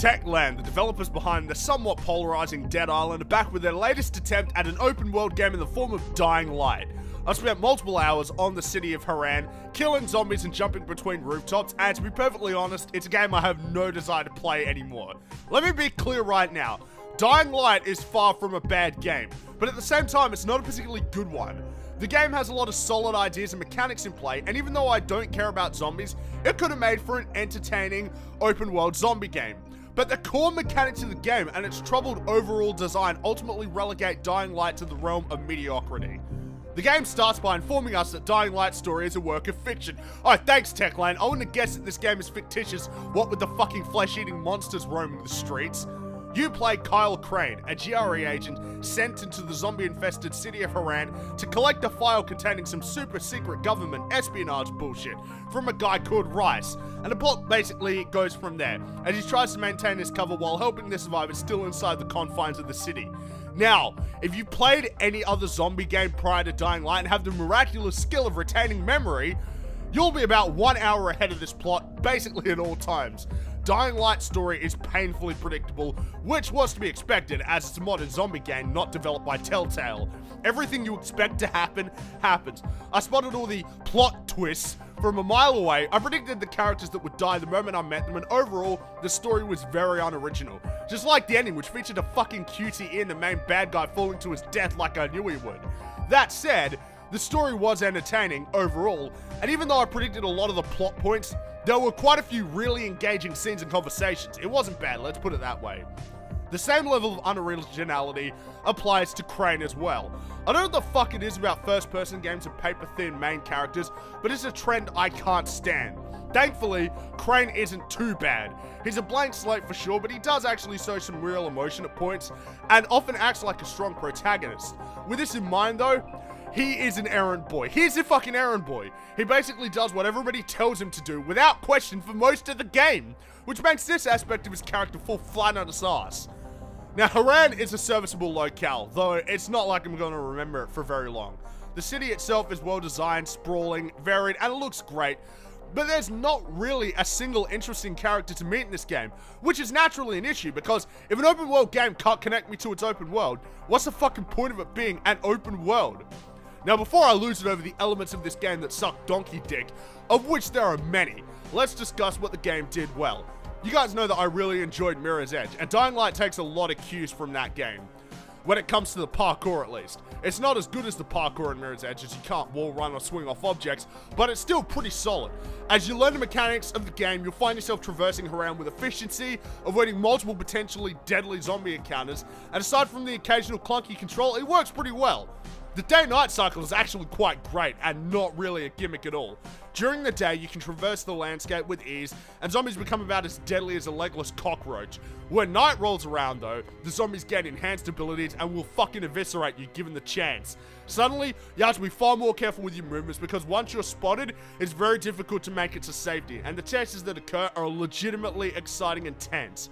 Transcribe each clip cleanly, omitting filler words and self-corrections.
Techland, the developers behind the somewhat polarizing Dead Island, are back with their latest attempt at an open world game in the form of Dying Light. I've spent multiple hours on the city of Haran, killing zombies and jumping between rooftops, and to be perfectly honest, it's a game I have no desire to play anymore. Let me be clear right now, Dying Light is far from a bad game, but at the same time, it's not a particularly good one. The game has a lot of solid ideas and mechanics in play, and even though I don't care about zombies, it could have made for an entertaining open world zombie game. But the core mechanics of the game and its troubled overall design ultimately relegate Dying Light to the realm of mediocrity. The game starts by informing us that Dying Light's story is a work of fiction. Oh, thanks Techland, I wouldn't have guessed that this game is fictitious, what with the fucking flesh-eating monsters roaming the streets. You play Kyle Crane, a GRE agent sent into the zombie-infested city of Haran to collect a file containing some super-secret government espionage bullshit from a guy called Rice, and the plot basically goes from there, as he tries to maintain his cover while helping the survivors still inside the confines of the city. Now, if you played any other zombie game prior to Dying Light and have the miraculous skill of retaining memory, you'll be about 1 hour ahead of this plot, basically at all times. Dying Light's story is painfully predictable, which was to be expected as it's a modern zombie game not developed by Telltale. Everything you expect to happen, happens. I spotted all the plot twists from a mile away. I predicted the characters that would die the moment I met them, and overall, the story was very unoriginal. Just like the ending, which featured a fucking QTE and the main bad guy falling to his death like I knew he would. That said, the story was entertaining overall, and even though I predicted a lot of the plot points, there were quite a few really engaging scenes and conversations. It wasn't bad, let's put it that way. The same level of unoriginality applies to Crane as well. I don't know what the fuck it is about first-person games and paper-thin main characters, but it's a trend I can't stand. Thankfully, Crane isn't too bad. He's a blank slate for sure, but he does actually show some real emotion at points, and often acts like a strong protagonist. With this in mind though, he is an errand boy. He's a fucking errand boy. He basically does what everybody tells him to do without question for most of the game, which makes this aspect of his character fall flat on its ass. Now, Haran is a serviceable locale, though it's not like I'm going to remember it for very long. The city itself is well designed, sprawling, varied, and it looks great, but there's not really a single interesting character to meet in this game, which is naturally an issue because if an open world game can't connect me to its open world, what's the fucking point of it being an open world? Now, before I lose it over the elements of this game that suck donkey dick, of which there are many, let's discuss what the game did well. You guys know that I really enjoyed Mirror's Edge, and Dying Light takes a lot of cues from that game. When it comes to the parkour at least. It's not as good as the parkour in Mirror's Edge as you can't wall run or swing off objects, but it's still pretty solid. As you learn the mechanics of the game, you'll find yourself traversing around with efficiency, avoiding multiple potentially deadly zombie encounters, and aside from the occasional clunky control, it works pretty well. The day-night cycle is actually quite great and not really a gimmick at all. During the day, you can traverse the landscape with ease, and zombies become about as deadly as a legless cockroach. When night rolls around though, the zombies gain enhanced abilities and will fucking eviscerate you given the chance. Suddenly, you have to be far more careful with your movements because once you're spotted, it's very difficult to make it to safety, and the chases that occur are legitimately exciting and tense.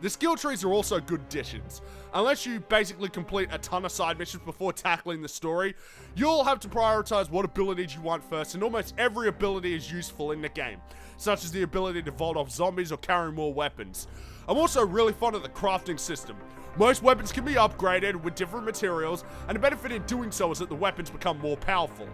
The skill trees are also good additions. Unless you basically complete a ton of side missions before tackling the story, you'll have to prioritize what abilities you want first, and almost every ability is useful in the game, such as the ability to vault off zombies or carry more weapons. I'm also really fond of the crafting system. Most weapons can be upgraded with different materials, and the benefit in doing so is that the weapons become more powerful.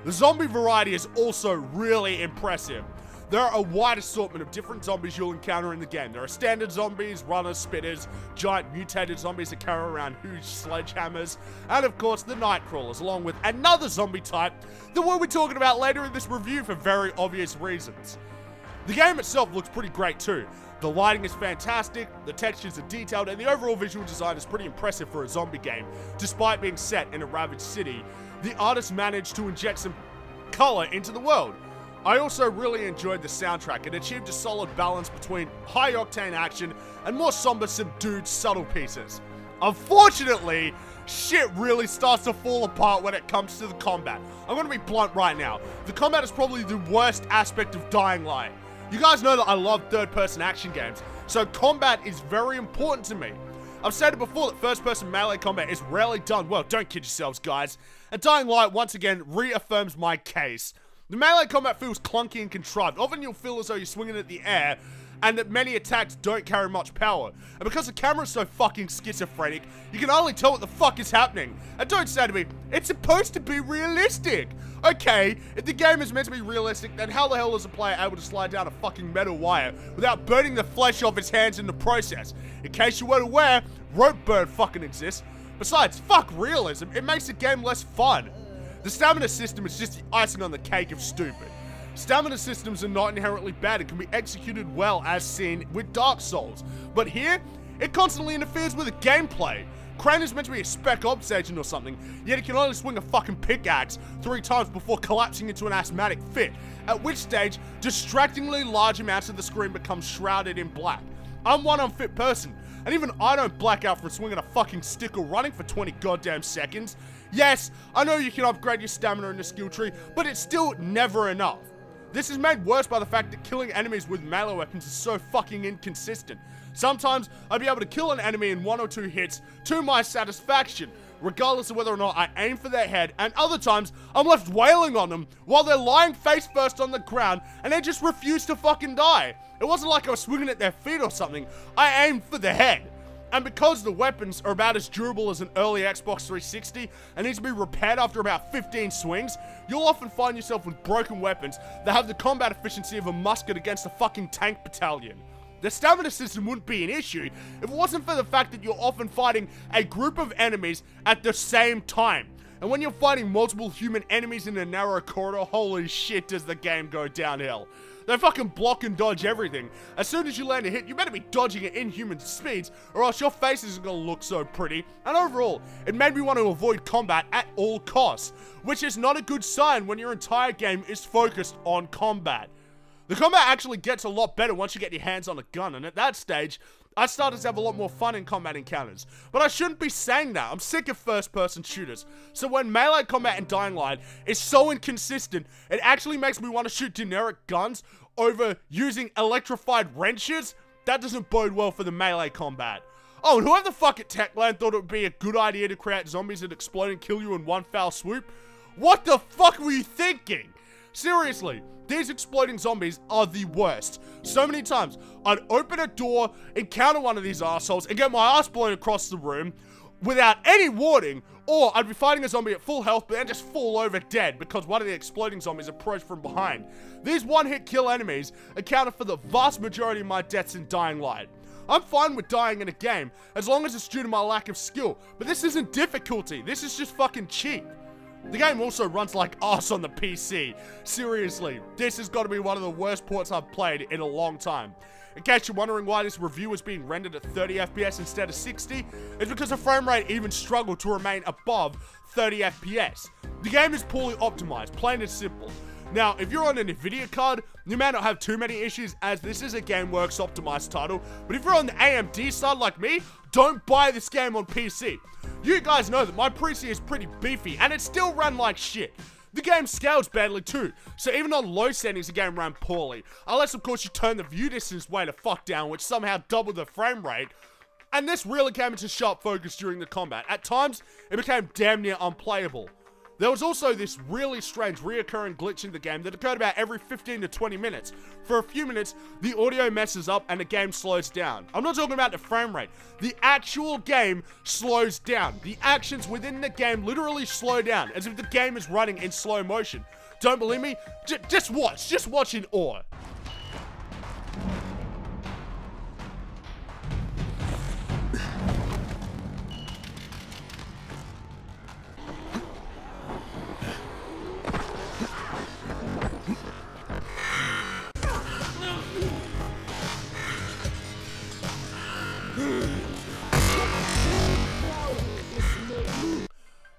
The zombie variety is also really impressive. There are a wide assortment of different zombies you'll encounter in the game. There are standard zombies, runners, spitters, giant mutated zombies that carry around huge sledgehammers, and of course the night crawlers, along with another zombie type that we'll be talking about later in this review for very obvious reasons. The game itself looks pretty great too. The lighting is fantastic, the textures are detailed, and the overall visual design is pretty impressive for a zombie game. Despite being set in a ravaged city, the artists managed to inject some color into the world. I also really enjoyed the soundtrack. It achieved a solid balance between high-octane action and more somber, subdued, subtle pieces. Unfortunately, shit really starts to fall apart when it comes to the combat. I'm gonna be blunt right now. The combat is probably the worst aspect of Dying Light. You guys know that I love third-person action games, so combat is very important to me. I've stated before that first-person melee combat is rarely done well, don't kid yourselves guys, and Dying Light once again reaffirms my case. The melee combat feels clunky and contrived. Often you'll feel as though you're swinging at the air, and that many attacks don't carry much power. And because the camera is so fucking schizophrenic, you can only tell what the fuck is happening. And don't say to me, it's supposed to be realistic. Okay, if the game is meant to be realistic, then how the hell is a player able to slide down a fucking metal wire without burning the flesh off his hands in the process? In case you weren't aware, rope burn fucking exists. Besides, fuck realism, it makes the game less fun. The stamina system is just the icing on the cake of stupid. Stamina systems are not inherently bad and can be executed well as seen with Dark Souls. But here, it constantly interferes with the gameplay. Crane is meant to be a spec ops agent or something, yet he can only swing a fucking pickaxe 3 times before collapsing into an asthmatic fit, at which stage, distractingly large amounts of the screen become shrouded in black. I'm one unfit person, and even I don't black out from swinging a fucking stick or running for 20 goddamn seconds. Yes, I know you can upgrade your stamina in the skill tree, but it's still never enough. This is made worse by the fact that killing enemies with melee weapons is so fucking inconsistent. Sometimes I'd be able to kill an enemy in 1 or 2 hits to my satisfaction, regardless of whether or not I aim for their head, and other times I'm left wailing on them while they're lying face first on the ground and they just refuse to fucking die. It wasn't like I was swinging at their feet or something, I aimed for the head. And because the weapons are about as durable as an early Xbox 360 and need to be repaired after about 15 swings, you'll often find yourself with broken weapons that have the combat efficiency of a musket against a fucking tank battalion. The stamina system wouldn't be an issue if it wasn't for the fact that you're often fighting a group of enemies at the same time. And when you're fighting multiple human enemies in a narrow corridor, holy shit does the game go downhill. They fucking block and dodge everything. As soon as you land a hit, you better be dodging at inhuman speeds, or else your face isn't gonna look so pretty. And overall, it made me want to avoid combat at all costs, which is not a good sign when your entire game is focused on combat. The combat actually gets a lot better once you get your hands on a gun, and at that stage, I started to have a lot more fun in combat encounters. But I shouldn't be saying that, I'm sick of first-person shooters. So when melee combat in Dying Light is so inconsistent, it actually makes me want to shoot generic guns over using electrified wrenches, that doesn't bode well for the melee combat. Oh, and whoever the fuck at Techland thought it would be a good idea to create zombies that explode and kill you in one foul swoop? What the fuck were you thinking? Seriously, these exploding zombies are the worst. So many times, I'd open a door, encounter one of these assholes, and get my ass blown across the room without any warning, or I'd be fighting a zombie at full health, but then just fall over dead because one of the exploding zombies approached from behind. These one-hit kill enemies accounted for the vast majority of my deaths in Dying Light. I'm fine with dying in a game, as long as it's due to my lack of skill, but this isn't difficulty, this is just fucking cheap. The game also runs like ass on the PC. Seriously, this has got to be one of the worst ports I've played in a long time. In case you're wondering why this review was being rendered at 30 FPS instead of 60, it's because the frame rate even struggled to remain above 30 FPS. The game is poorly optimized, plain and simple. Now, if you're on an Nvidia card, you may not have too many issues as this is a GameWorks optimized title, but if you're on the AMD side like me, don't buy this game on PC. You guys know that my PC is pretty beefy and it still ran like shit. The game scales badly too, so even on low settings the game ran poorly. Unless of course you turn the view distance way to fuck down, which somehow doubled the frame rate. And this really came into sharp focus during the combat. At times, it became damn near unplayable. There was also this really strange reoccurring glitch in the game that occurred about every 15 to 20 minutes. For a few minutes, the audio messes up and the game slows down. I'm not talking about the frame rate. The actual game slows down. The actions within the game literally slow down, as if the game is running in slow motion. Don't believe me? Just watch in awe.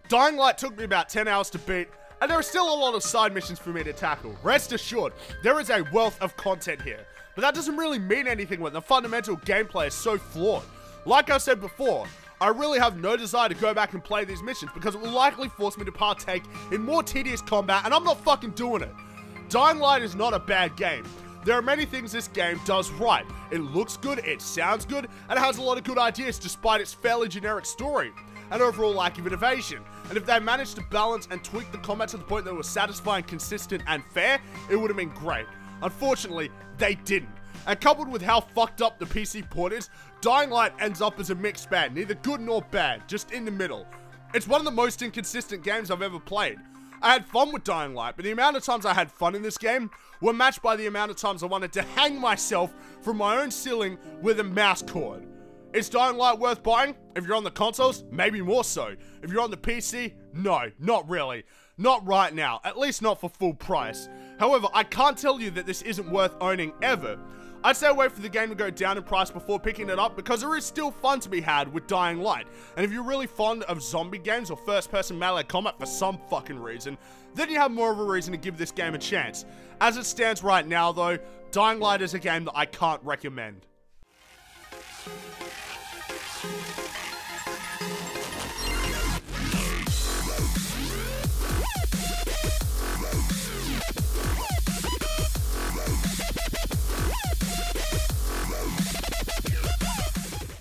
Dying Light took me about 10 hours to beat, and there are still a lot of side missions for me to tackle. Rest assured, there is a wealth of content here. But that doesn't really mean anything when the fundamental gameplay is so flawed. Like I said before, I really have no desire to go back and play these missions because it will likely force me to partake in more tedious combat, and I'm not fucking doing it. Dying Light is not a bad game. There are many things this game does right. It looks good, it sounds good, and it has a lot of good ideas despite its fairly generic story and overall lack of innovation. And if they managed to balance and tweak the combat to the point that it was satisfying, consistent, and fair, it would have been great. Unfortunately, they didn't. and coupled with how fucked up the PC port is, Dying Light ends up as a mixed bag, neither good nor bad, just in the middle. It's one of the most inconsistent games I've ever played. I had fun with Dying Light, but the amount of times I had fun in this game were matched by the amount of times I wanted to hang myself from my own ceiling with a mouse cord. Is Dying Light worth buying? If you're on the consoles, maybe more so. If you're on the PC, no, not really. Not right now, at least not for full price. However, I can't tell you that this isn't worth owning ever. I'd say wait for the game to go down in price before picking it up because there is still fun to be had with Dying Light. And if you're really fond of zombie games or first-person melee combat for some fucking reason, then you have more of a reason to give this game a chance. As it stands right now though, Dying Light is a game that I can't recommend.